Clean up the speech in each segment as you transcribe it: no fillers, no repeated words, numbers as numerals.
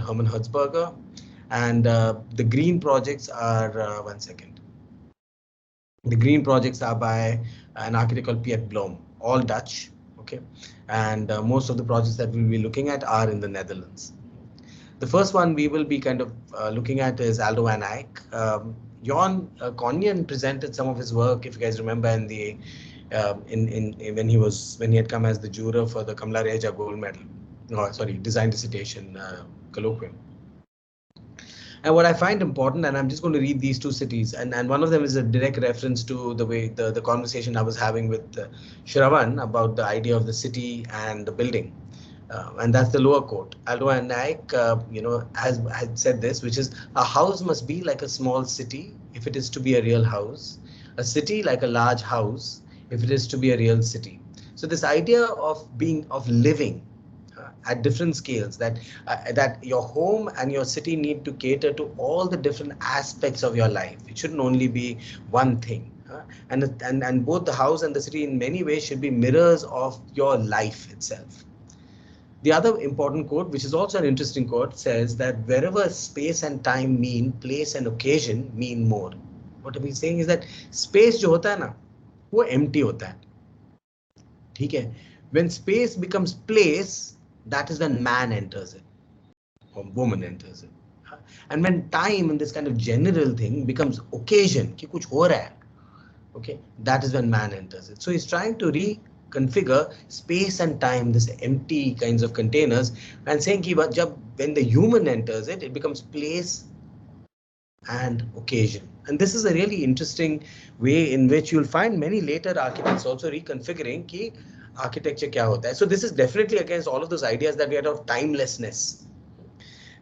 Herman Herzberger, and the green projects are, one second. The green projects are by an architect called Piet Blom, all Dutch. Okay, and most of the projects that we'll be looking at are in the Netherlands. The first one we will be kind of looking at is Aldo van Eyck. Jan Konjan presented some of his work, if you guys remember, in the when he had come as the juror for the Kamla Reja Gold Medal, no, sorry, design dissertation colloquium. And what I find important, and I'm just going to read these two cities, and one of them is a direct reference to the way the conversation I was having with Shravan about the idea of the city and the building. And that's the lower quote. Aldo van Eyck, has said this, which is, a house must be like a small city if it is to be a real house, a city like a large house if it is to be a real city. So this idea of living at different scales, that your home and your city need to cater to all the different aspects of your life. It shouldn't only be one thing. And both the house and the city in many ways should be mirrors of your life itself. The other important quote, which is also an interesting quote, says that wherever space and time mean, place and occasion mean more. What I'm saying is that space जो होता है ना, वो empty होता है. ठीक है? When space becomes place, that is when man enters it, or woman enters it. And when time and this kind of general thing becomes occasion, कि कुछ हो रहा है, okay, that is when man enters it. So he's trying to reconfigure space and time, this empty kinds of containers, and saying that when the human enters it, it becomes place and occasion. And this is a really interesting way in which you'll find many later architects also reconfiguring ki architecture kya hota hai. So this is definitely against all of those ideas that we had of timelessness.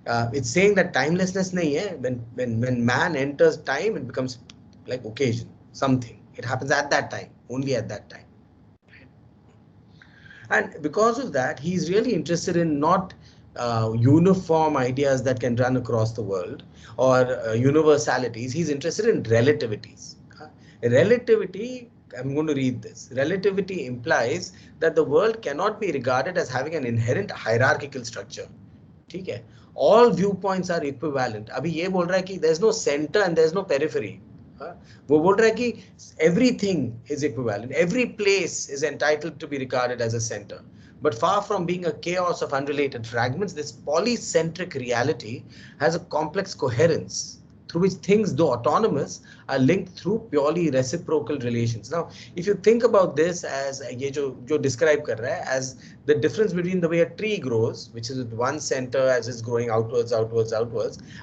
It's saying that timelessness nahi hai. When man enters time, it becomes like occasion, something. It happens at that time, only at that time. And because of that, he's really interested in not uniform ideas that can run across the world or universalities. He's interested in relativities. Relativity, I'm going to read this. Relativity implies that the world cannot be regarded as having an inherent hierarchical structure. ठीक है? All viewpoints are equivalent. अभी ये बोल रहा है कि there's no center and there's no periphery. वो बोल रहा है कि everything is equivalent. Every place is entitled to be regarded as a center. But far from being a chaos of unrelated fragments, this polycentric reality has a complex coherence through which things, though autonomous, are linked through purely reciprocal relations. Now, if you think about this as ये जो describe कर रहा है as the difference between the way a tree grows, which is with one center as it's growing outwards,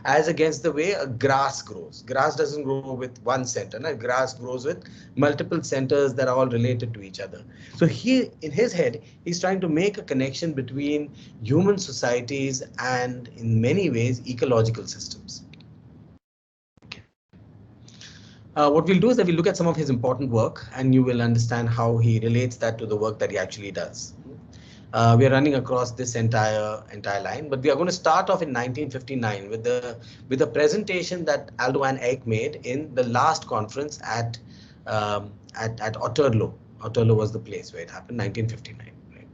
as against the way a grass grows. Grass doesn't grow with one center. No? Grass grows with multiple centers that are all related to each other. So he, in his head, he's trying to make a connection between human societies and, in many ways, ecological systems. What we'll do is that we'll look at some of his important work, and you will understand how he relates that to the work that he actually does. We are running across this entire line, but we are going to start off in 1959 with a presentation that Aldo van Eyck made in the last conference at Otterlo. Otterlo was the place where it happened, 1959. Right?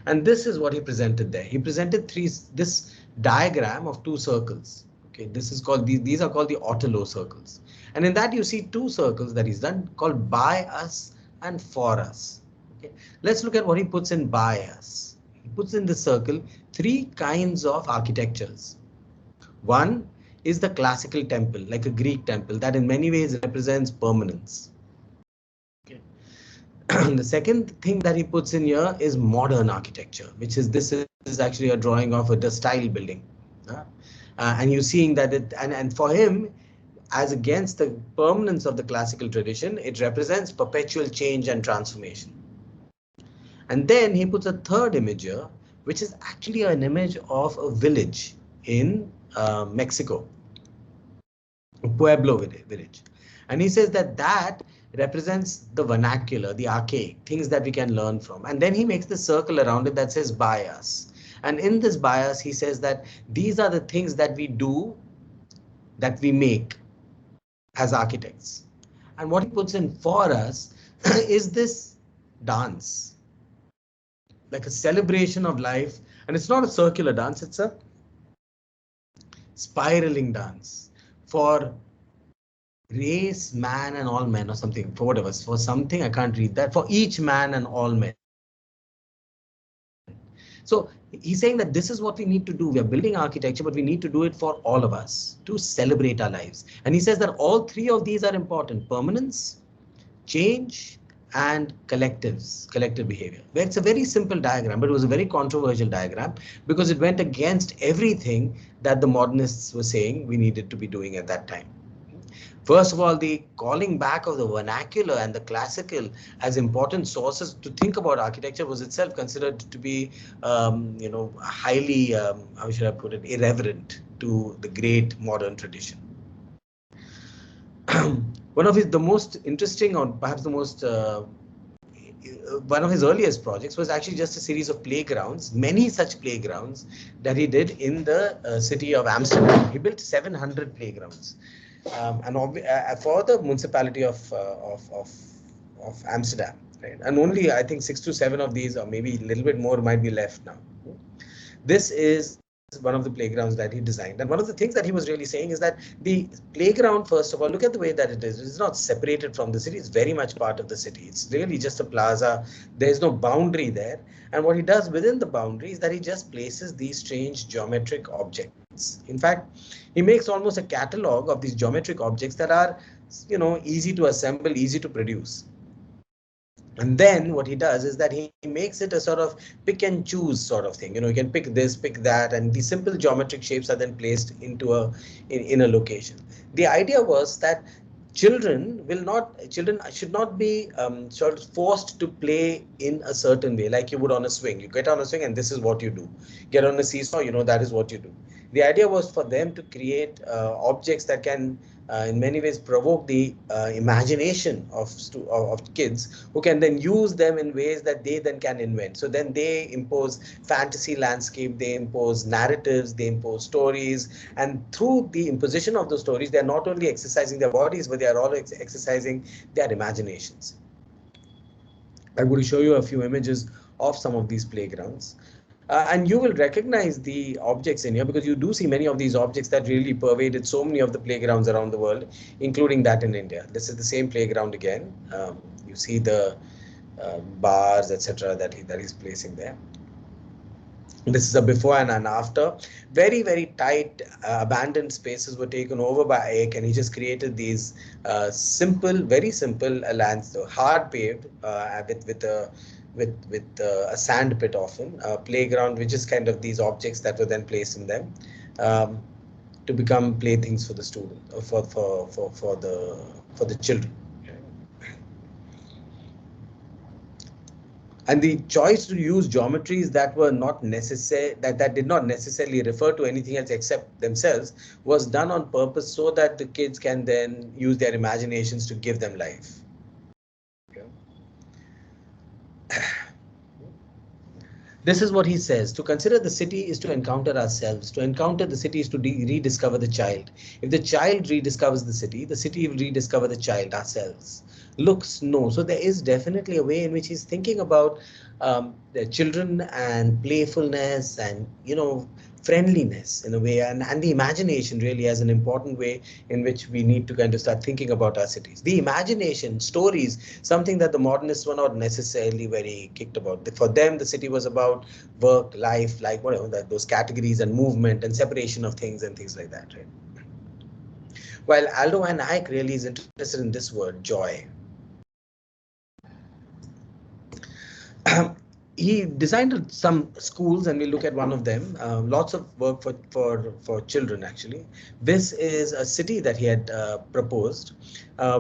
And this is what he presented there. He presented this diagram of two circles. Okay, this is called these are called the Otterlo circles. And in that you see two circles that he's done called by us and for us. Okay, let's look at what he puts in by us. He puts in the circle three kinds of architectures. One is the classical temple, like a Greek temple, that in many ways represents permanence. Okay. The second thing that he puts in here is modern architecture, which is this is actually a drawing of a style building. And you're seeing that and for him, as against the permanence of the classical tradition, it represents perpetual change and transformation. And then he puts a third image here, which is actually an image of a village in Mexico, Pueblo village. And he says that represents the vernacular, the archaic, things that we can learn from. And then he makes the circle around it that says by us. And in this bias, he says that these are the things that we do, that we make as architects. And what he puts in for us is this dance, like a celebration of life. And it's not a circular dance, it's a spiraling dance, for race, man and all men, or something, for whatever, for something, I can't read that, for each man and all men. So he's saying that this is what we need to do. We are building architecture, but we need to do it for all of us to celebrate our lives. And he says that all three of these are important: permanence, change, and collective behavior. Well, it's a very simple diagram, but it was a very controversial diagram because it went against everything that the modernists were saying we needed to be doing at that time. First of all, the calling back of the vernacular and the classical as important sources to think about architecture was itself considered to be, highly, how should I put it, irreverent to the great modern tradition. The most interesting, or perhaps the most one of his earliest projects was actually just a series of playgrounds, many such playgrounds that he did in the city of Amsterdam. He built 700 playgrounds, and for the municipality of Amsterdam, right? And only I think 6 to 7 of these, or maybe a little bit more, might be left now. This is one of the playgrounds that he designed. And one of the things that he was really saying is that the playground, first of all, look at the way that it is. It's not separated from the city. It's very much part of the city. It's really just a plaza. There's no boundary there. And what he does within the boundary is that he just places these strange geometric objects. In fact, he makes almost a catalog of these geometric objects that are, easy to assemble, easy to produce. And then what he does is that he makes it a sort of pick and choose sort of thing. You can pick this, pick that, and the simple geometric shapes are then placed into in a location. The idea was that children should not be sort of forced to play in a certain way, like you would on a swing. You get on a swing and this is what you do. Get on a seesaw, that is what you do. The idea was for them to create objects that can in many ways provoke the imagination of kids, who can then use them in ways that they then can invent. So then they impose fantasy landscape, they impose narratives, they impose stories, and through the imposition of those stories, they are not only exercising their bodies, but they are also exercising their imaginations. I'm going to show you a few images of some of these playgrounds. And you will recognize the objects in here because you do see many of these objects that really pervaded so many of the playgrounds around the world, including that in India. This is the same playground again. You see the bars, etc., that he's placing there. This is a before and an after. Very, very tight abandoned spaces were taken over by Ake, and he just created these very simple lands, hard paved with a sand pit, often a playground, which is kind of these objects that were then placed in them to become playthings for the student, for the children. And the choice to use geometries that were not necessary, that did not necessarily refer to anything else except themselves, was done on purpose so that the kids can then use their imaginations to give them life. This is what he says: to consider the city is to encounter ourselves. To encounter the city is to rediscover the child. If the child rediscovers the city will rediscover the child, ourselves. Looks, no. So there is definitely a way in which he's thinking about the children and playfulness and, friendliness in a way, and the imagination really as an important way in which we need to kind of start thinking about our cities. The imagination, stories, something that the modernists were not necessarily very kicked about. For them, the city was about work, life, like whatever, those categories and movement and separation of things and things like that, right? While Aldo van Eyck really is interested in this word, joy. He designed some schools, and we'll look at one of them. Lots of work for children, actually. This is a city that he had proposed,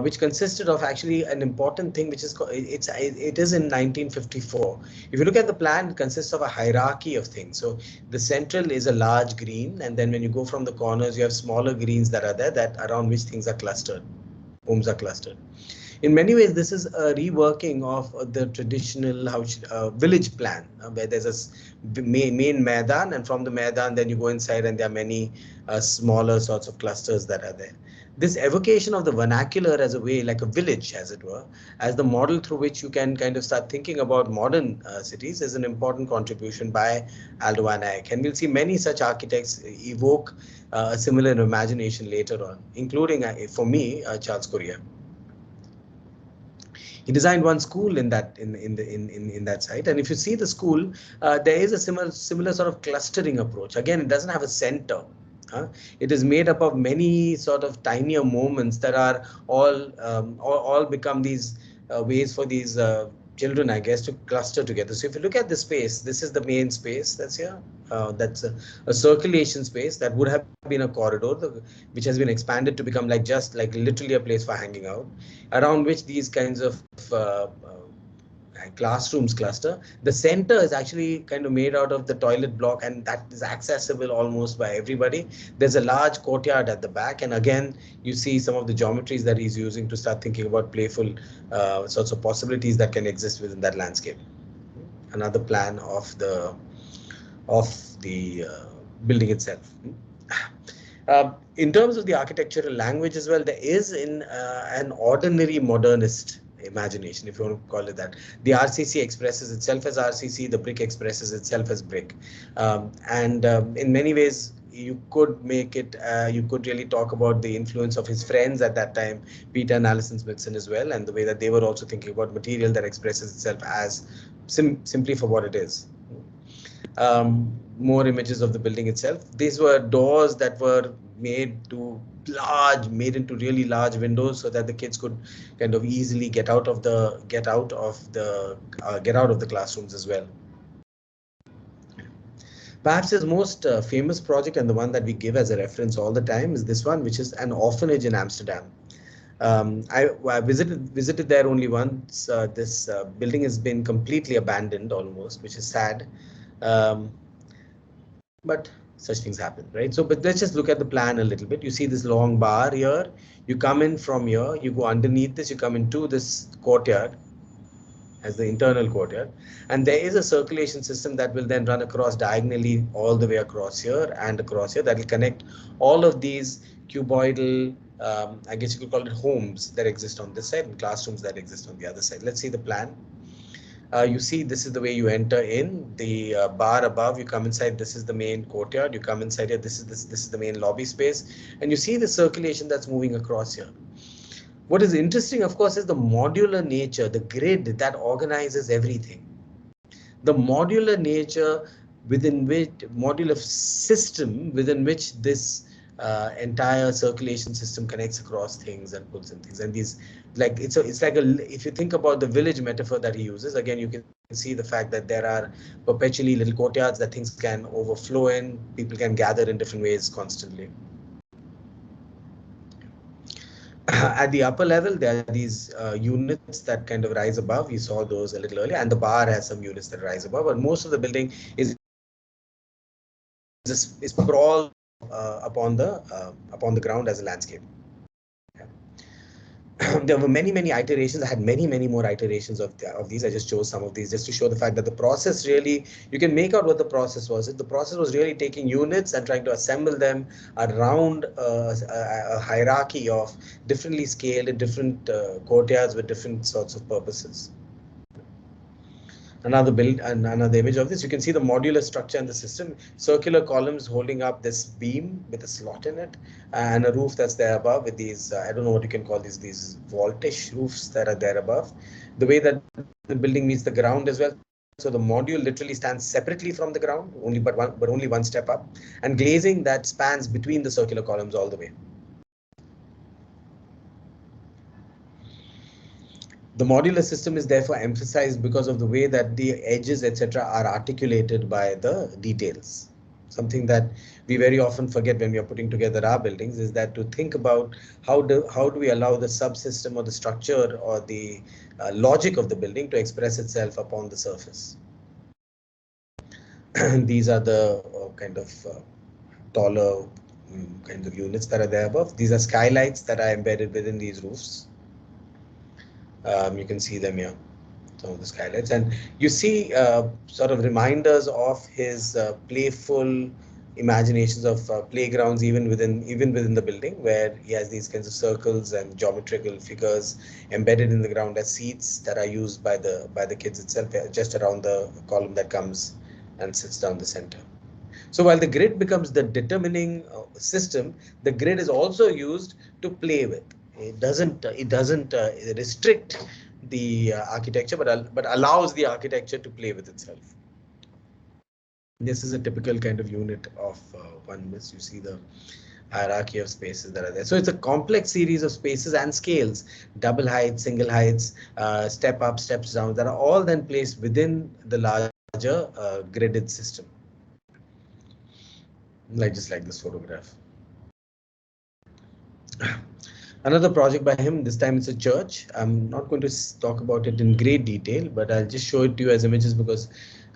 which consisted of actually an important thing, which is it is in 1954. If you look at the plan, it consists of a hierarchy of things. So the central is a large green, and then when you go from the corners, you have smaller greens that are there, that around which things are clustered, homes are clustered. In many ways, this is a reworking of the traditional village plan, where there's a main Maidan, and from the Maidan, then you go inside and there are many smaller sorts of clusters that are there. This evocation of the vernacular as a way, like a village, as it were, as the model through which you can kind of start thinking about modern cities is an important contribution by Aldo van Eyck. And we'll see many such architects evoke a similar imagination later on, including, for me, Charles Correa. He designed one school in that site, and if you see the school, there is a similar sort of clustering approach. Again, it doesn't have a center. It is made up of many sort of tinier moments that are all become these ways for these children, I guess, to cluster together. So if you look at the space, this is the main space that's here. That's a circulation space that would have been a corridor, which has been expanded to become like just like literally a place for hanging out, around which these kinds of classrooms cluster. The center is actually kind of made out of the toilet block, and that is accessible almost by everybody. There's a large courtyard at the back, and again, you see some of the geometries that he's using to start thinking about playful sorts of possibilities that can exist within that landscape. Another plan of the building itself. In terms of the architectural language as well, there is an ordinary modernist imagination, if you want to call it that. The RCC expresses itself as RCC, the brick expresses itself as brick. In many ways, you could make it, you could really talk about the influence of his friends at that time, Peter and Alison Smithson as well, and the way that they were also thinking about material that expresses itself as simply for what it is. More images of the building itself. These were doors that were made into really large windows so that the kids could kind of easily get out of the classrooms as well. Perhaps his most famous project, and the one that we give as a reference all the time, is this one, which is an orphanage in Amsterdam. I visited there only once. This building has been completely abandoned almost, which is sad. But such things happen, right? So, but let's just look at the plan a little bit. You see this long bar here. You come in from here, you go underneath this, you come into this courtyard as the internal courtyard, and there is a circulation system that will then run across diagonally all the way across here and across here, that will connect all of these cuboidal, I guess you could call it homes that exist on this side and classrooms that exist on the other side. Let's see the plan. You see, this is the way you enter in the bar above. You come inside. This is the main courtyard. You come inside here. This is the main lobby space, and you see the circulation that's moving across here. What is interesting, of course, is the modular nature, the grid that organizes everything. The modular nature modular system within which this entire circulation system connects across things and pulls in things. And these, like, it's like if you think about the village metaphor that he uses, again, you can see the fact that there are perpetually little courtyards that things can overflow in, people can gather in different ways constantly. At the upper level, there are these units that kind of rise above. We saw those a little earlier, and the bar has some units that rise above, but most of the building is sprawled upon the ground as a landscape. There were many iterations. I had many more iterations of these. I just chose some of these just to show the fact that the process really, you can make out what the process was. The process was really taking units and trying to assemble them around a hierarchy of differently scaled, different courtyards with different sorts of purposes. Another image of this, you can see the modular structure in the system, circular columns holding up this beam with a slot in it, and a roof that's there above with these, I don't know what you can call these vaultish roofs that are there above. The way that the building meets the ground as well. So the module literally stands separately from the ground, but only one step up, and glazing that spans between the circular columns all the way. The modular system is therefore emphasized because of the way that the edges, etc., are articulated by the details. Something that we very often forget when we are putting together our buildings is that to think about how do we allow the subsystem or the structure or the logic of the building to express itself upon the surface. These are the kind of taller kinds of units that are there above. These are skylights that are embedded within these roofs. You can see them here, some of the skylights, and you see sort of reminders of his playful imaginations of playgrounds even within the building, where he has these kinds of circles and geometrical figures embedded in the ground as seats that are used by the kids itself, just around the column that comes and sits down the center. So while the grid becomes the determining system, the grid is also used to play with. It doesn't restrict the architecture, but allows the architecture to play with itself. This is a typical kind of unit of oneness. You see the hierarchy of spaces that are there. So it's a complex series of spaces and scales, double heights, single heights, step up, steps down, that are all then placed within the larger gridded system. Just like this photograph. Another project by him, this time it's a church. I'm not going to talk about it in great detail, but I'll just show it to you as images because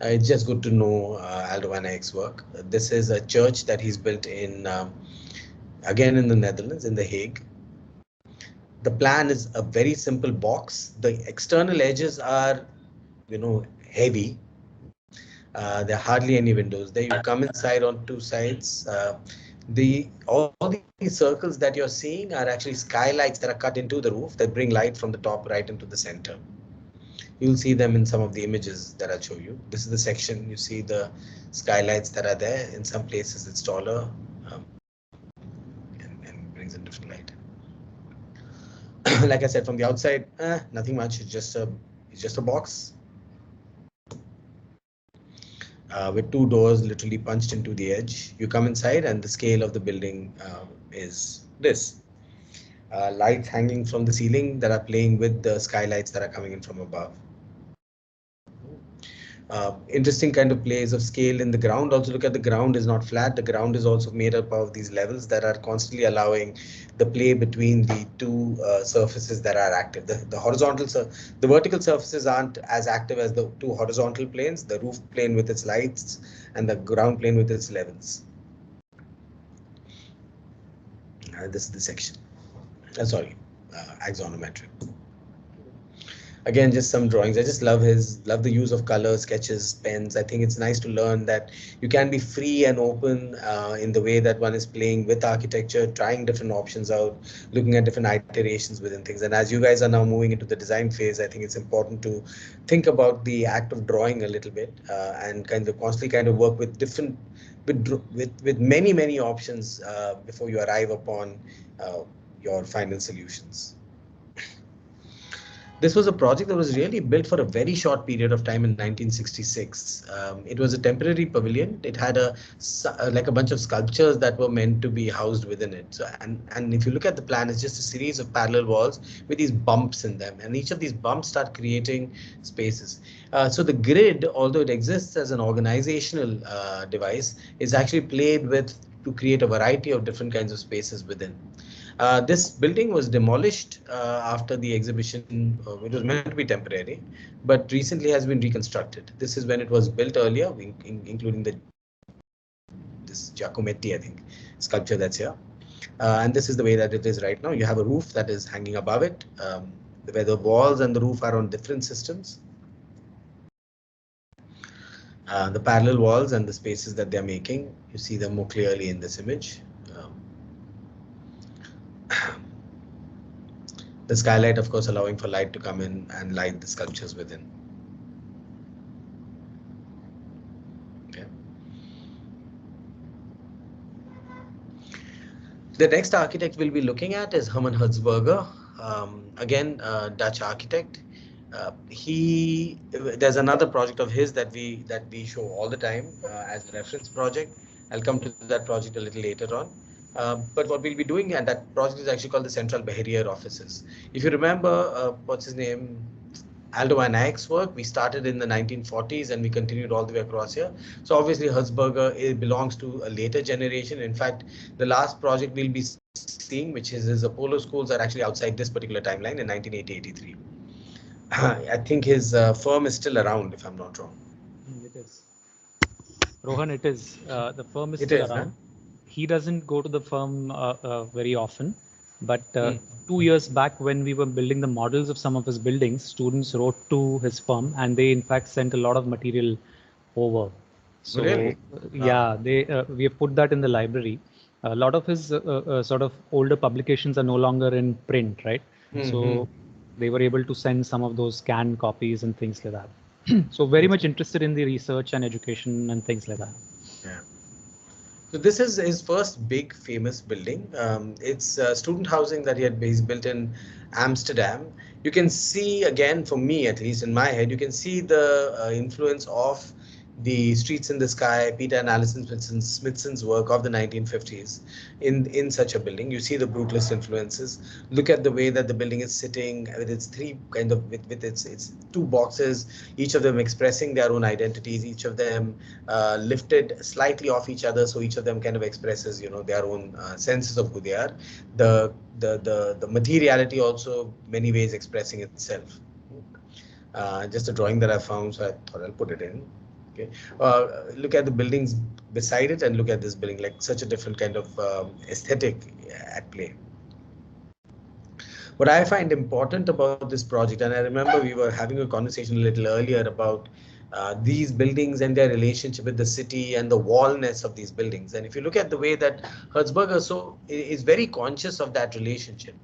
it's just good to know Aldo van Eyck's work. This is a church that he's built in, again in the Netherlands, in The Hague. The plan is a very simple box. The external edges are, heavy. There are hardly any windows. There you come inside on two sides. All these circles that you're seeing are actually skylights that are cut into the roof that bring light from the top right into the center. You'll see them in some of the images that I'll show you. This is the section. You see the skylights that are there. In some places it's taller and brings in different light. Like I said, from the outside, nothing much. It's just a box. With two doors literally punched into the edge. You come inside and the scale of the building is this. Lights hanging from the ceiling that are playing with the skylights that are coming in from above. Interesting kind of plays of scale in the ground. Also look at the ground is not flat. The ground is also made up of these levels that are constantly allowing the play between the two surfaces that are active. The vertical surfaces aren't as active as the two horizontal planes, the roof plane with its lights and the ground plane with its levels. This is the section. Axonometric. Again, just some drawings. I just love the use of color, sketches, pens. I think it's nice to learn that you can be free and open in the way that one is playing with architecture, trying different options out, looking at different iterations within things. And as you guys are now moving into the design phase, I think it's important to think about the act of drawing a little bit and constantly work with different, with many options before you arrive upon your final solutions. This was a project that was really built for a very short period of time in 1966. It was a temporary pavilion. It had a bunch of sculptures that were meant to be housed within it. So, and if you look at the plan, it's just a series of parallel walls with these bumps in them. And each of these bumps start creating spaces. So the grid, although it exists as an organizational device, is actually played with to create a variety of different kinds of spaces within. This building was demolished after the exhibition. It was meant to be temporary, but recently has been reconstructed. This is when it was built earlier, including this Giacometti, I think, sculpture that's here. And this is the way that it is right now. You have a roof that is hanging above it, where the walls and the roof are on different systems. The parallel walls and the spaces that they're making, you see them more clearly in this image. The skylight, of course, allowing for light to come in and light the sculptures within. Okay. The next architect we'll be looking at is Herman Herzberger, again, Dutch architect. There's another project of his that we show all the time as a reference project. I'll come to that project a little later on. But what we'll be doing, and that project is actually called the Central Bahrain offices. If you remember, what's his name? Aldo van Eyck's work, we started in the 1940s and we continued all the way across here. So obviously Herzberger belongs to a later generation. In fact, the last project we'll be seeing, which is his Apollo schools, are actually outside this particular timeline in 1980-83. I think his firm is still around, if I'm not wrong. It is. Rohan, it is. The firm is still around. Huh? He doesn't go to the firm very often, but 2 years back when we were building the models of some of his buildings, students wrote to his firm and they in fact sent a lot of material over. So Really? yeah, we have put that in the library. A lot of his sort of older publications are no longer in print, right? So they were able to send some of those scanned copies and things like that. So very much interested in the research and education and things like that. Yeah. So this is his first big famous building. It's student housing that he's built in Amsterdam. You can see again, for me at least in my head, you can see the influence of the Streets in the Sky, Peter and Alison Smithson's work of the 1950s in such a building. You see the brutalist influences. Look at the way that the building is sitting with its three kind of with its two boxes, each of them expressing their own identities, each of them lifted slightly off each other, so each of them kind of expresses, their own senses of who they are. The materiality also many ways expressing itself. Just a drawing that I found, so I thought I'll put it in. Okay, look at the buildings beside it and look at this building, like such a different kind of aesthetic at play. What I find important about this project, and I remember we were having a conversation a little earlier about these buildings and their relationship with the city and the wallness of these buildings. And if you look at the way that Herzberger is very conscious of that relationship,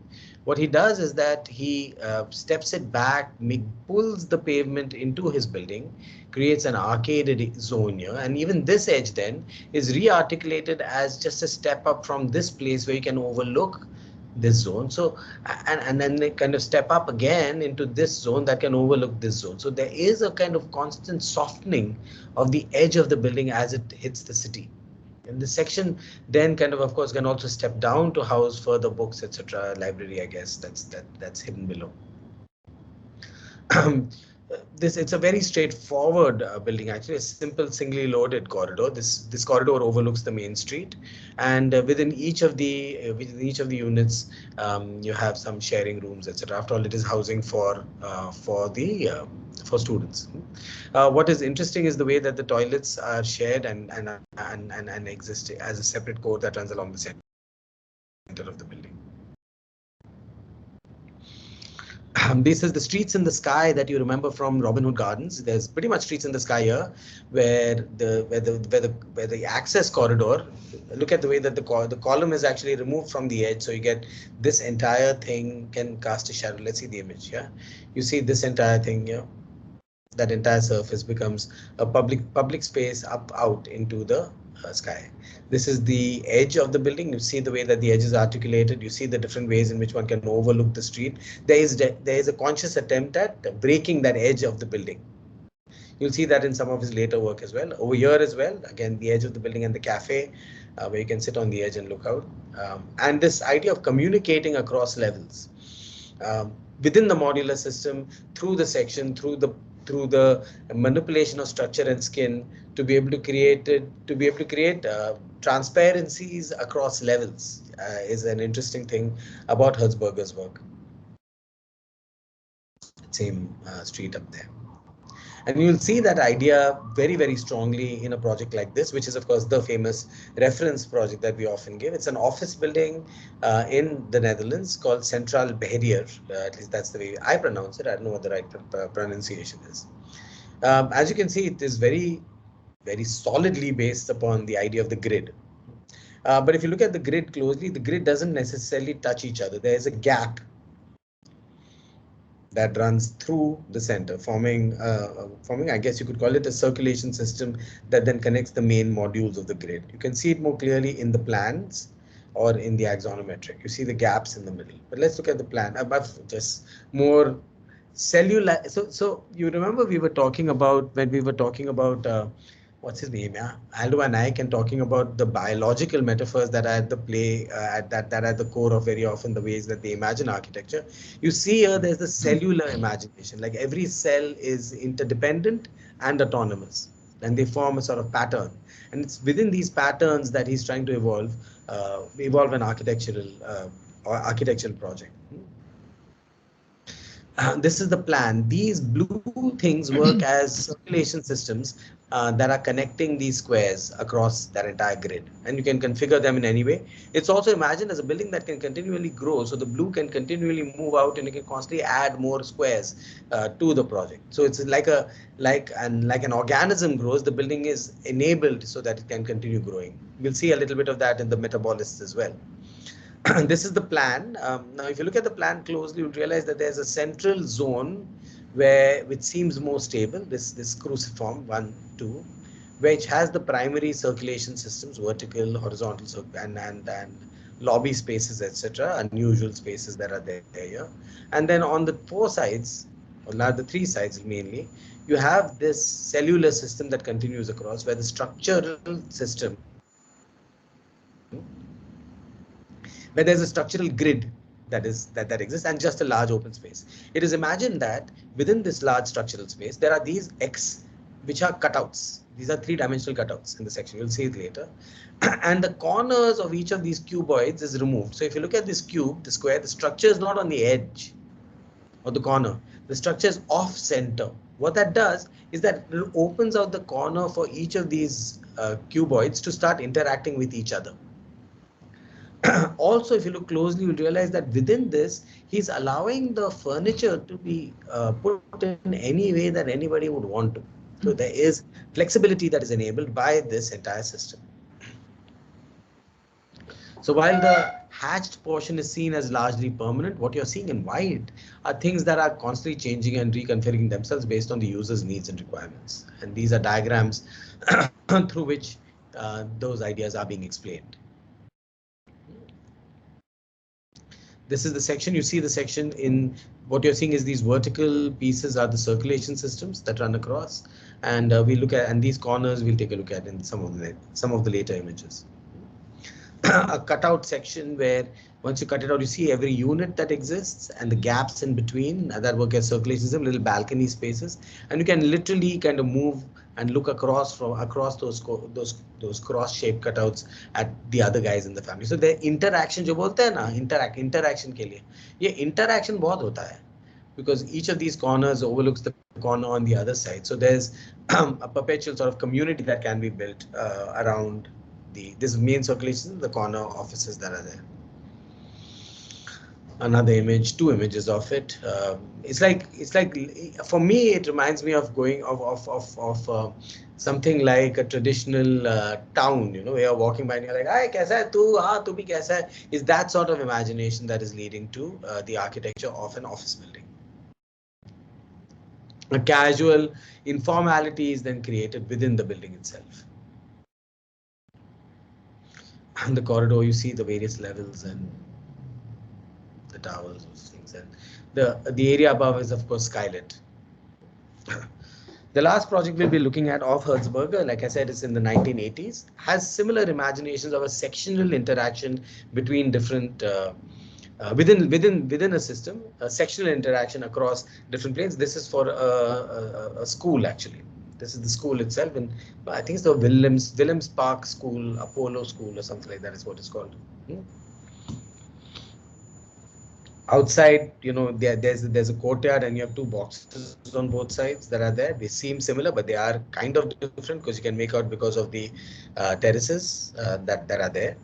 what he does is that he steps it back, pulls the pavement into his building, creates an arcaded zone here, and even this edge then is re-articulated as just a step up from this place where you can overlook this zone. So and then they kind of step up again into this zone that can overlook this zone. So there is a kind of constant softening of the edge of the building as it hits the city. And this section then kind of course can also step down to house further books, etc. Library, I guess that's hidden below. It's a very straightforward building, actually a simple singly loaded corridor. This corridor overlooks the main street, and within each of the units you have some sharing rooms, etc. After all, it is housing for students. What is interesting is the way that the toilets are shared and exist as a separate core that runs along the center of the building. This is the Streets in the Sky that you remember from Robin Hood Gardens. There's pretty much streets in the sky here, where the access corridor. Look at the way that the column is actually removed from the edge, so you get this entire thing can cast a shadow. Let's see the image. Yeah, you see this entire thing here. That entire surface becomes a public space out into the sky. This is the edge of the building. You see the way that the edge is articulated. You see the different ways in which one can overlook the street. There is a conscious attempt at breaking that edge of the building. You'll see that in some of his later work as well. Over here as well, again, the edge of the building and the cafe, where you can sit on the edge and look out. And this idea of communicating across levels within the modular system, through the section, through the manipulation of structure and skin, to be able to create transparencies across levels is an interesting thing about Herzberger's work. Same street up there. And you'll see that idea very, very strongly in a project like this, which is, of course, the famous reference project that we often give. It's an office building in the Netherlands called Central Beheer. At least that's the way I pronounce it. I don't know what the right pronunciation is. As you can see, it is very, very solidly based upon the idea of the grid. But if you look at the grid closely, the grid doesn't necessarily touch each other. There is a gap that runs through the center, forming, I guess you could call it a circulation system that then connects the main modules of the grid. You can see it more clearly in the plans or in the axonometric. You see the gaps in the middle. But let's look at the plan above, just more cellular. So you remember we were talking about when we were talking about what's his name? Yeah, Aldo and I can talking about the biological metaphors that are at the play that are at the core of very often the ways that they imagine architecture. You see here, there's the cellular imagination. Like every cell is interdependent and autonomous, and they form a sort of pattern. And it's within these patterns that he's trying to evolve an architectural project. This is the plan. These blue things work as circulation systems that are connecting these squares across that entire grid, and you can configure them in any way. It's also imagined as a building that can continually grow, so the blue can continually move out and you can constantly add more squares to the project. So it's like an organism grows, the building is enabled so that it can continue growing. We'll see a little bit of that in the metabolists as well. This is the plan. Now, if you look at the plan closely, you'll realize that there's a central zone which seems more stable. This cruciform 1, 2, which has the primary circulation systems, vertical, horizontal, and lobby spaces, etc., unusual spaces that are there here. And then on the 4 sides, or now the 3 sides mainly, you have this cellular system that continues across, where the structural system, where there's a structural grid that exists and just a large open space. It is imagined that within this large structural space, there are these X, which are cutouts. These are 3-dimensional cutouts in the section. You'll see it later. And the corners of each of these cuboids is removed. So if you look at this cube, the square, the structure is not on the edge or the corner. The structure is off center. What that does is that it opens out the corner for each of these cuboids to start interacting with each other. Also, if you look closely, you'll realize that within this, he's allowing the furniture to be put in any way that anybody would want to. So there is flexibility that is enabled by this entire system. So while the hatched portion is seen as largely permanent, what you're seeing in white are things that are constantly changing and reconfiguring themselves based on the user's needs and requirements. And these are diagrams through which those ideas are being explained. This is the section. You see the section in what you're seeing is these vertical pieces are the circulation systems that run across, and we look at, and these corners we'll take a look at in some of the later images. A cutout section where once you cut it out, you see every unit that exists and the gaps in between that work as circulation system, little balcony spaces, and you can literally kind of move and look across those cross-shaped cutouts at the other guys in the family. So the interaction जो बोलते हैं ना interaction के लिए ये interaction बहुत होता है because each of these corners overlooks the corner on the other side. So there's a perpetual sort of community that can be built around this main circulation, the corner offices that are there. Another image, 2 images of it. It's like for me it reminds me of going of something like a traditional town, where you're walking by and you're like, "Hi, kaisa hai tu? हाँ, tu bhi kaisa hai?" Is that sort of imagination that is leading to the architecture of an office building. A casual informality is then created within the building itself. And the corridor, you see the various levels and the towers, those things, and the area above is of course skylit. The last project we'll be looking at of Herzberger, like I said, is in the 1980s, has similar imaginations of a sectional interaction between different within a system, a sectional interaction across different planes. This is for a school actually. This is the school itself, and I think it's the Willems Park School, Apollo School, or something like that is what it's called. Outside, there's a courtyard, and you have 2 boxes on both sides that are there. They seem similar, but they are kind of different because you can make out because of the terraces that are there.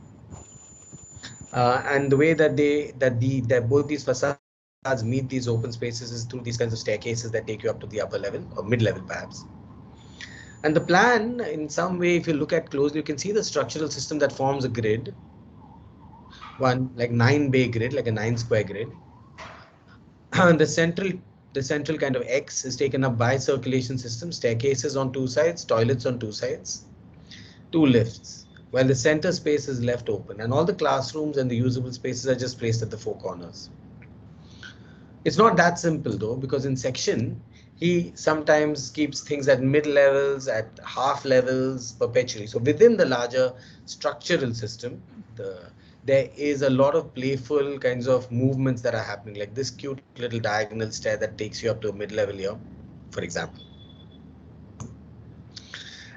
And the way that both these facades meet these open spaces is through these kinds of staircases that take you up to the upper level or mid-level perhaps. And the plan, in some way, if you look at closely, you can see the structural system that forms a grid, one like 9-bay grid, like a 9-square grid. And the central kind of X is taken up by circulation system, staircases on 2 sides, toilets on 2 sides, 2 lifts, while the center space is left open, and all the classrooms and the usable spaces are just placed at the 4 corners. It's not that simple though, because in section, he sometimes keeps things at mid levels, at half levels, perpetually. So within the larger structural system, there is a lot of playful kinds of movements that are happening, like this cute little diagonal stair that takes you up to a mid-level here, for example.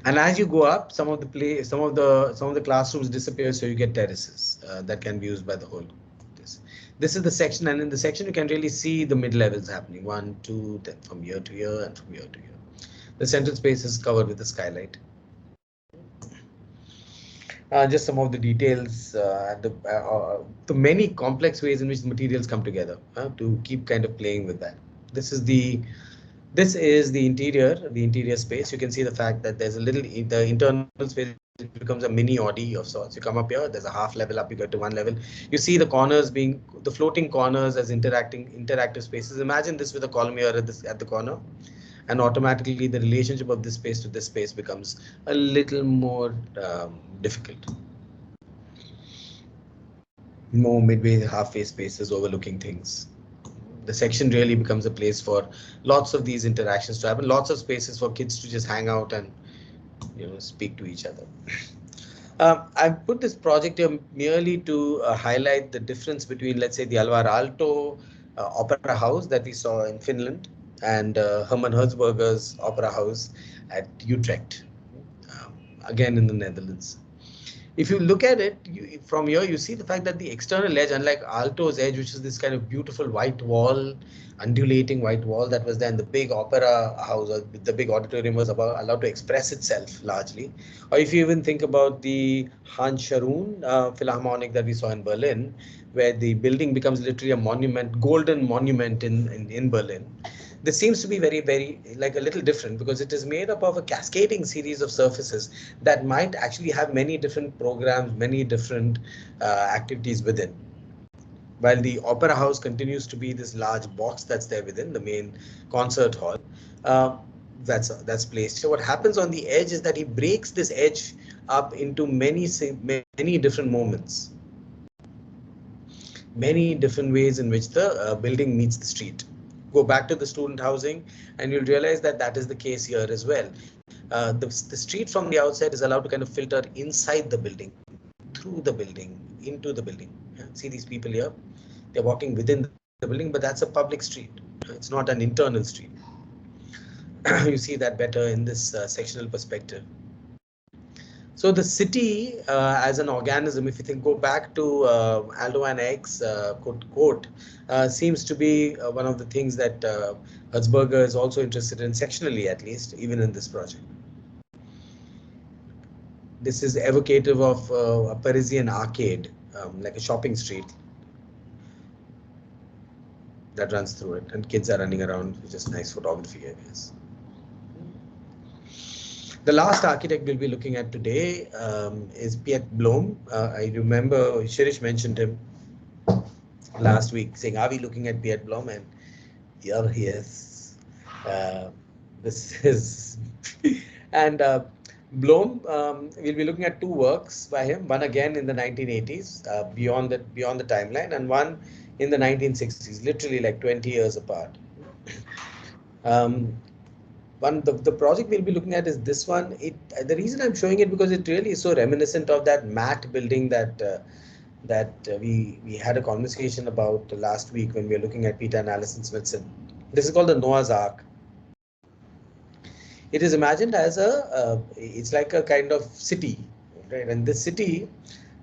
And as you go up, some of the classrooms disappear, so you get terraces that can be used by the whole. This is the section, and in the section you can really see the mid-levels happening, 1, 2, then from year to year and from year to year. The central space is covered with a skylight. Just some of the details, the many complex ways in which the materials come together to keep kind of playing with that. This is the interior space. You can see the fact that there's the internal space becomes a mini Audi of sorts. You come up here, there's a half level up, you go to one level. You see the corners being the floating corners as interactive spaces. Imagine this with a column here at the corner, and automatically the relationship of this space to this space becomes a little more difficult. More midway, halfway spaces overlooking things. The section really becomes a place for lots of these interactions to happen, lots of spaces for kids to just hang out and speak to each other. I put this project here merely to highlight the difference between, let's say, the Alvar Aalto opera house that we saw in Finland and Herman Herzberger's opera house at Utrecht, again in the Netherlands. If you look at it from here, you see the fact that the external edge, unlike Aalto's edge, which is this kind of beautiful white wall, undulating white wall that was there in the big opera house, or the big auditorium, was allowed to express itself largely. Or if you even think about the Hans Scharoun Philharmonic that we saw in Berlin, where the building becomes literally a monument, golden monument in Berlin. This seems to be very like a little different because it is made up of a cascading series of surfaces that might actually have many different programs, many different activities within. While the opera house continues to be this large box that's there within the main concert hall, that's placed. So what happens on the edge is that he breaks this edge up into many different moments, many different ways in which the building meets the street. Go back to the student housing and you'll realize that that is the case here as well. The street from the outside is allowed to kind of filter inside the building, through the building, into the building. See these people here? They're walking within the building, but that's a public street. It's not an internal street. You see that better in this sectional perspective. So the city as an organism, if you go back to Aldo and X quote, seems to be one of the things that Herzberger is also interested in, sectionally at least, even in this project. This is evocative of a Parisian arcade, like a shopping street that runs through it, and kids are running around, which is nice photography, I guess. The last architect we'll be looking at today is Piet Blom. I remember Shirish mentioned him last week, saying, "Are we looking at Piet Blom?" And here he is. This is and Blom. We'll be looking at two works by him. One again in the 1980s, beyond the timeline, and one in the 1960s, literally like 20 years apart. The project we'll be looking at is this one. The reason I'm showing it because it really is so reminiscent of that matte building that we had a conversation about last week when we were looking at Peter and Alison Smithson. This is called the Noah's Ark. It is imagined as it's like a kind of city, right? And this city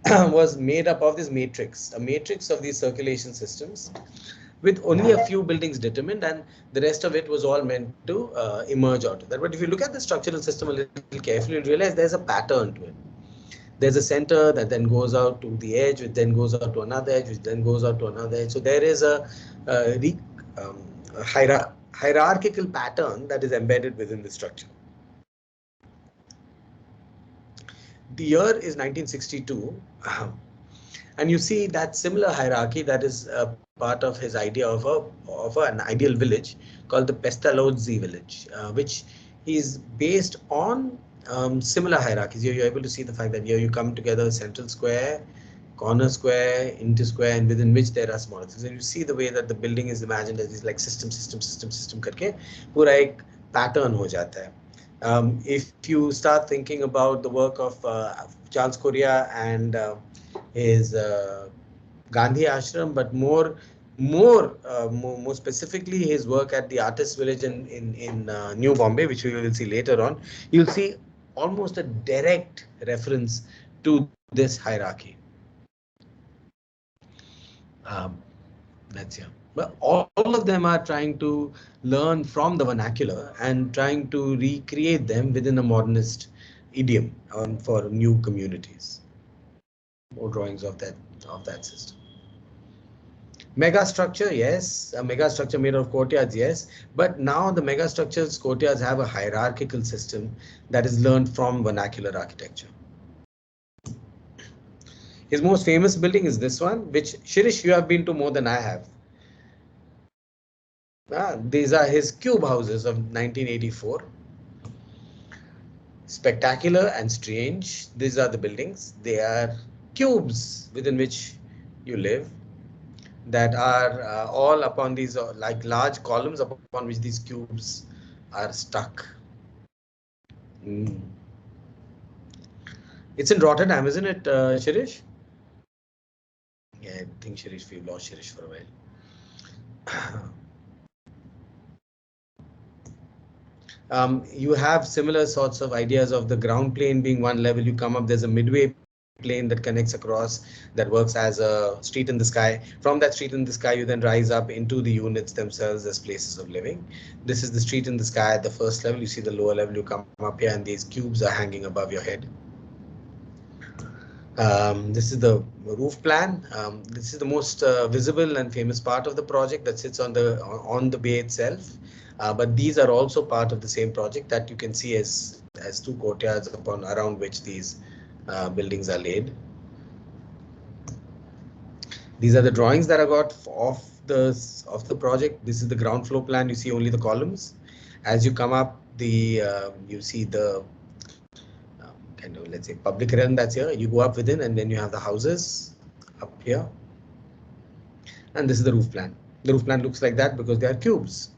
was made up of this matrix, a matrix of these circulation systems, with only a few buildings determined, and the rest of it was all meant to emerge out of that. But if you look at the structural system a little carefully, you realize there's a pattern to it. There's a center that then goes out to the edge, which then goes out to another edge, which then goes out to another edge. So there is a hierarchical pattern that is embedded within the structure. The year is 1962. And you see that similar hierarchy that is part of his idea of an ideal village called the Pestalozzi village, which is based on similar hierarchies. Here you're able to see the fact that here you come together, central square, corner square, inter square, and within which there are smaller things. And you see the way that the building is imagined as this like system करके पूरा एक pattern हो जाता है. If you start thinking about the work of Charles Correa and his Gandhi Ashram, but more specifically his work at the Artists Village in New Bombay, which we will see later on, you'll see almost a direct reference to this hierarchy. That's here. But all of them are trying to learn from the vernacular and trying to recreate them within a modernist idiom for new communities. More drawings of that system. Mega structure, yes. A mega structure made of courtyards, yes. But now the mega structures, courtyards have a hierarchical system that is learned from vernacular architecture. His most famous building is this one, which Shirish, you have been to more than I have. These are his cube houses of 1984. Spectacular and strange. These are the buildings. They are cubes within which you live that are all upon these like large columns upon which these cubes are stuck. Mm. It's in Rotterdam, isn't it, Shirish? Yeah, I think Shirish, we've lost Shirish for a while. You have similar sorts of ideas of the ground plane being one level. You come up, there's a midway plane that connects across, that works as a street in the sky. From that street in the sky, you then rise up into the units themselves as places of living. This is the street in the sky at the first level. You see the lower level, you come up here, and these cubes are hanging above your head. This is the roof plan. This is the most visible and famous part of the project that sits on the bay itself. But these are also part of the same project that you can see as two courtyards around which these buildings are laid. These are the drawings that I got of the project. This is the ground floor plan. You see only the columns. As you come up, you see the kind of, let's say, public realm that's here. You go up within, and then you have the houses up here. And this is the roof plan. The roof plan looks like that because they are cubes.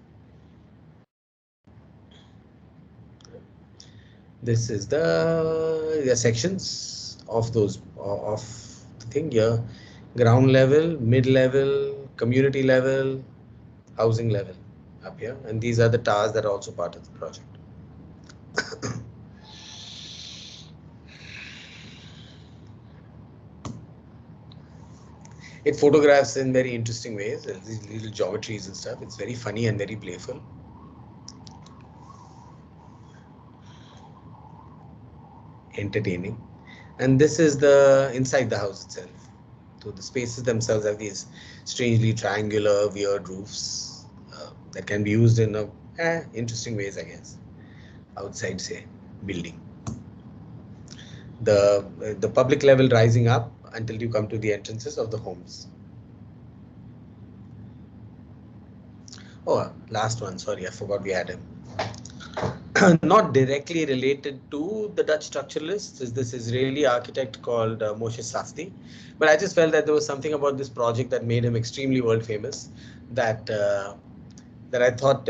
This is the sections of the thing here: ground level, mid level, community level, housing level up here. And these are the towers that are also part of the project. It photographs in very interesting ways, these little geometries and stuff. It's very funny and very playful. Entertaining. And this is the inside the house itself. So the spaces themselves have these strangely triangular, weird roofs that can be used in interesting ways, I guess. Outside, say, building. The public level rising up until you come to the entrances of the homes. Oh, last one. Sorry, I forgot we had him. Not directly related to the Dutch structuralists is this Israeli architect called Moshe Safdie, but I just felt that there was something about this project that made him extremely world famous that I thought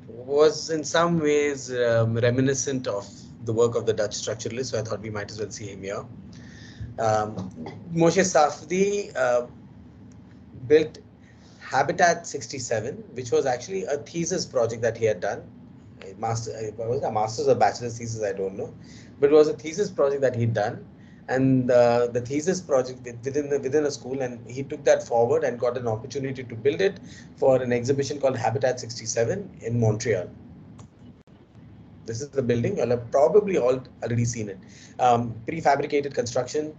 was in some ways reminiscent of the work of the Dutch structuralists. So I thought we might as well see him here. Moshe Safdie built Habitat 67, which was actually a thesis project that he had done. Was it a master's or bachelor's thesis? I don't know, but it was a thesis project that he'd done, and the thesis project within a school, and he took that forward and got an opportunity to build it for an exhibition called Habitat 67 in Montreal. This is the building. You'll have probably all already seen it. Prefabricated construction,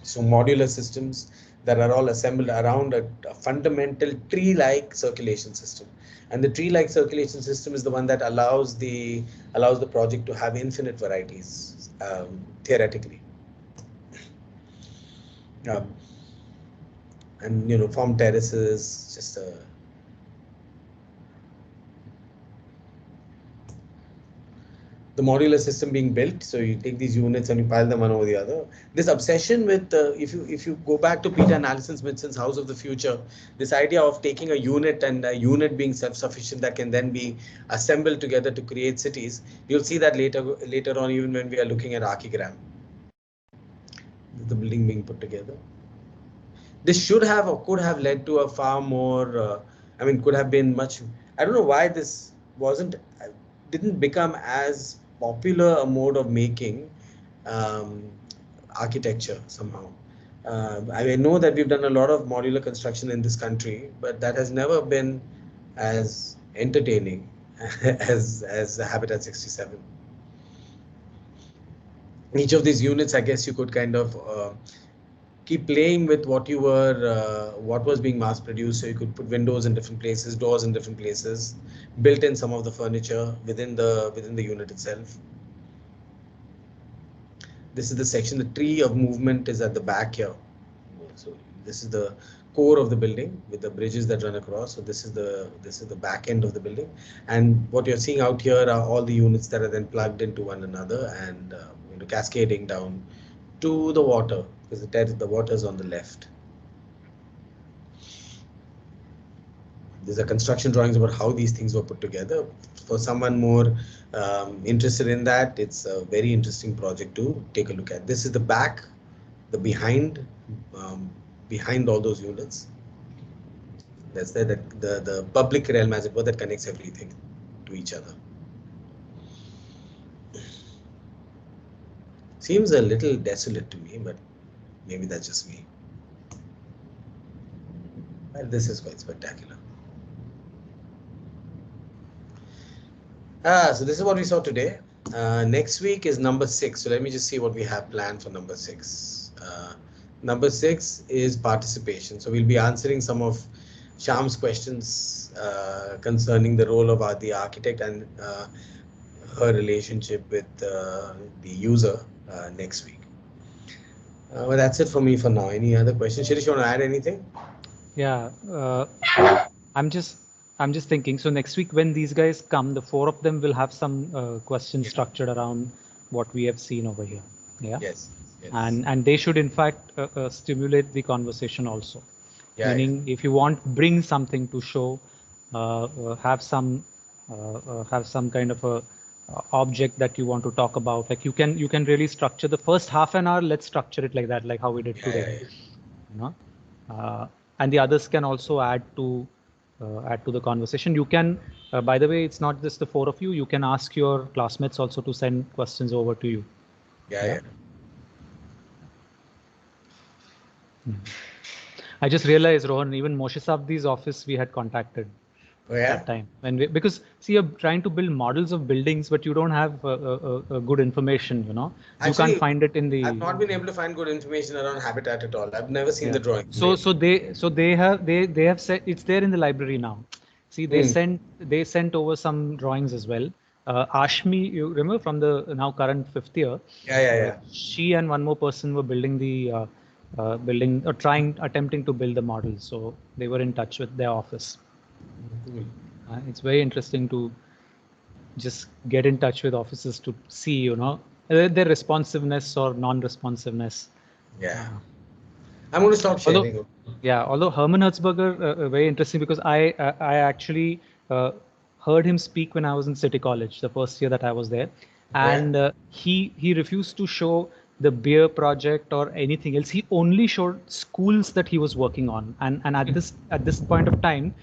so modular systems that are all assembled around a fundamental tree-like circulation system. And the tree-like circulation system is the one that allows the project to have infinite varieties, theoretically. And form terraces, just the modular system being built. So you take these units and you pile them one over the other. This obsession with, if you go back to Peter and Alison Smithson's House of the Future, this idea of taking a unit and a unit being self-sufficient that can then be assembled together to create cities, you'll see that later on, even when we are looking at Archigram, the building being put together. This should have or could have led to a far more, could have been much, I don't know why this didn't become as popular a mode of making architecture somehow. I know that we've done a lot of modular construction in this country, but that has never been as entertaining as Habitat 67. Each of these units, I guess you could kind of keep playing with what was being mass produced. So you could put windows in different places, doors in different places, built in some of the furniture within the unit itself. This is the section. The tree of movement is at the back here. So this is the core of the building with the bridges that run across. So this is the back end of the building, and what you're seeing out here are all the units that are then plugged into one another and cascading down to the water, because the water is on the left. These are construction drawings about how these things were put together. For someone more interested in that, it's a very interesting project to take a look at. This is the back, the behind all those units. That's the public realm, as it were, that connects everything to each other. Seems a little desolate to me, but maybe that's just me. Well, this is quite spectacular. So this is what we saw today. Next week is number 6. So let me just see what we have planned for number 6. Number 6 is participation. So we'll be answering some of Shyam's questions concerning the role of the architect and her relationship with the user next week. Well, that's it for me for now. Any other questions? Shirish, you want to add anything? Yeah, I'm just thinking. So next week when these guys come, the 4 of them will have some questions structured around what we have seen over here. Yeah. Yes. And they should in fact stimulate the conversation also. Yeah. Meaning, if you want, bring something to show, have some kind of a object that you want to talk about. Like you can really structure the first half an hour. Let's structure it like that, like how we did today. You know, and the others can also add to the conversation. You can, by the way, it's not just the 4 of you. You can ask your classmates also to send questions over to you. Yeah. I just realized, Rohan, even Moshe Sabdi's office we had contacted that time because see, you're trying to build models of buildings, but you don't have good information. Actually, you can't find it in the. I've not been able to find good information around Habitat at all. I've never seen the drawings. So they have said it's there in the library now. See, they sent over some drawings as well. Ashmi, you remember from the now current 5th year? Yeah. She and one more person were building the attempting to build the model. So they were in touch with their office. It's very interesting to just get in touch with offices to see, their responsiveness or non-responsiveness. Yeah. I'm going to stop sharing. Although Herman Herzberger, very interesting, because I actually heard him speak when I was in City College, the first year that I was there, and he refused to show the beer project or anything else. He only showed schools that he was working on, and at this point of time,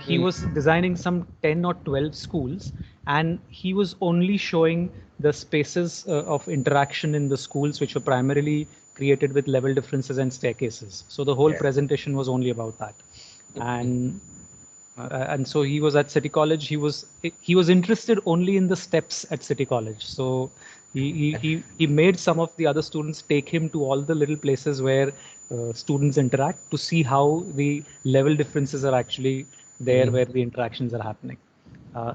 he was designing some 10 or 12 schools, and he was only showing the spaces of interaction in the schools, which were primarily created with level differences and staircases. So the whole presentation was only about that, and so he was at City College. He was interested only in the steps at City College. So he made some of the other students take him to all the little places where students interact to see how the level differences are actually there, where the interactions are happening.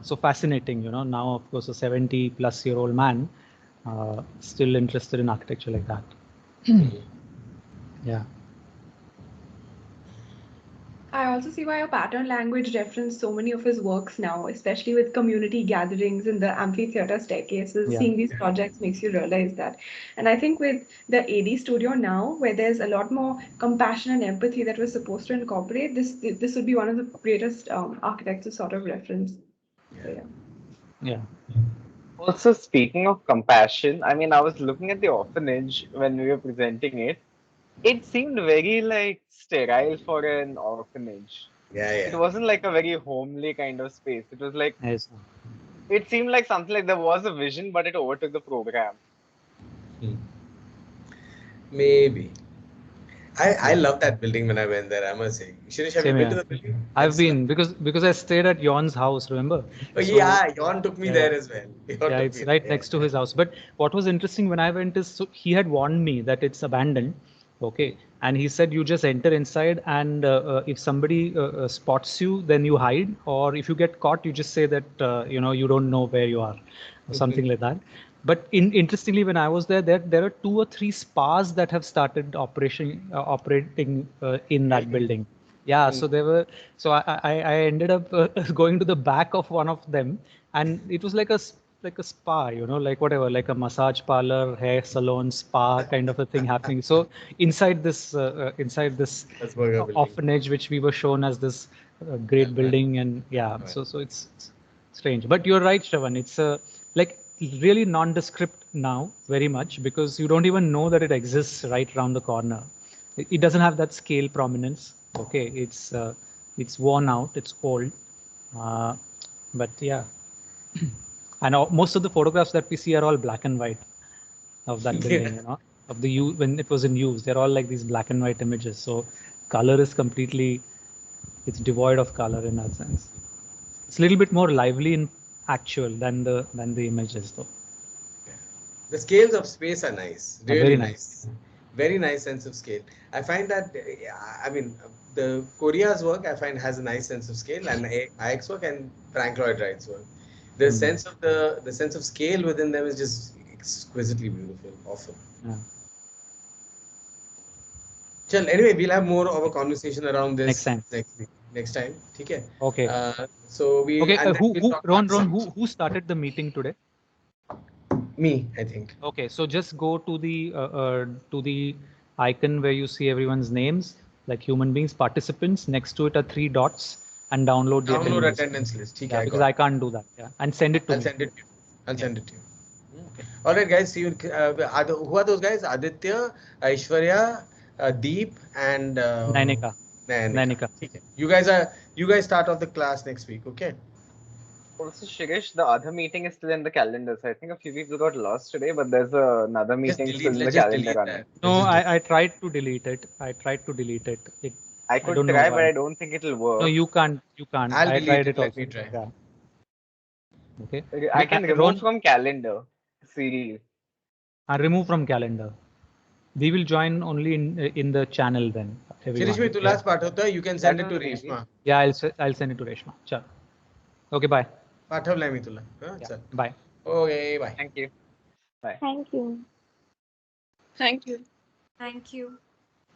So fascinating, now of course a 70-plus-year-old man still interested in architecture like that. Yeah. I also see why a pattern language referenced so many of his works now, especially with community gatherings in the amphitheater staircases. Seeing these projects makes you realize that. And I think with the AD studio now, where there's a lot more compassion and empathy that we're supposed to incorporate, this would be one of the greatest architects to sort of reference. Yeah. Also, speaking of compassion, I mean, I was looking at the orphanage when we were presenting it. It seemed very like sterile for an orphanage. It wasn't like a very homely kind of space. It was like, it seemed like something like there was a vision, but it overtook the program. Maybe. I love that building when I went there, I must say. Shirish, have you been to the building? I've been because I stayed at Yon's house, remember? Oh, So, yeah, Yon took me there as well. Yeah, it's right next to his house. But what was interesting when I went is, so he had warned me that it's abandoned. Okay. And he said, you just enter inside, and if somebody spots you, then you hide. Or if you get caught, you just say that, you don't know where you are, or something like that. But interestingly, when I was there, there are 2 or 3 spas that have started operating in that building. Yeah, so there were. So I ended up going to the back of one of them, and it was like a spa, like whatever, like a massage parlor, hair salon, spa kind of a thing happening. So inside this orphanage, which we were shown as this great building, and yeah, so it's strange. But you're right, Shravan. It's like really nondescript now, very much, because you don't even know that it exists right around the corner. It doesn't have that scale prominence. Okay, it's worn out, it's old, but yeah. And most of the photographs that we see are all black and white of that building, of when it was in use. They're all like these black and white images. So color is it's devoid of color in that sense. It's a little bit more lively in actual than the images, though. The scales of space are nice, really very nice. Very nice sense of scale. I find that, I mean, the Korea's work I find has a nice sense of scale, and IX work and Frank Lloyd Wright's work. The sense of the sense of scale within them is just exquisitely beautiful, awesome. Yeah. Chal, anyway, we'll have more of a conversation around this next time. Okay. Okay. So we. Okay. And Ron, who started the meeting today? Me, I think. Okay, so just go to the icon where you see everyone's names, like human beings, participants. Next to it are 3 dots, and download the attendance list. Yeah, because I can't do that. Yeah, and send it to me. Send it to you. I'll send it to you. Okay. All right, guys. See you. Who are those guys? Aditya, Aishwarya, Deep, and Nainika. You guys start off the class next week. Okay. Also, Shirish, the other meeting is still in the calendar. So I think a few people got lost today, but there's another meeting still in the calendar. No, I tried to delete it. I could try, but I don't think it'll work. No, you can't. I tried it. Let me try. Yeah. Okay. I can remove from calendar series. Remove from calendar. We will join only in the channel then. Shirish, mein tu last part hota, you can send it to Reshma. Yeah, I'll send it to Reshma. Chal. Okay, bye. Pathawlai mi tula. Bye. Okay, bye. Thank you. Bye. Thank you. Thank you. Thank you.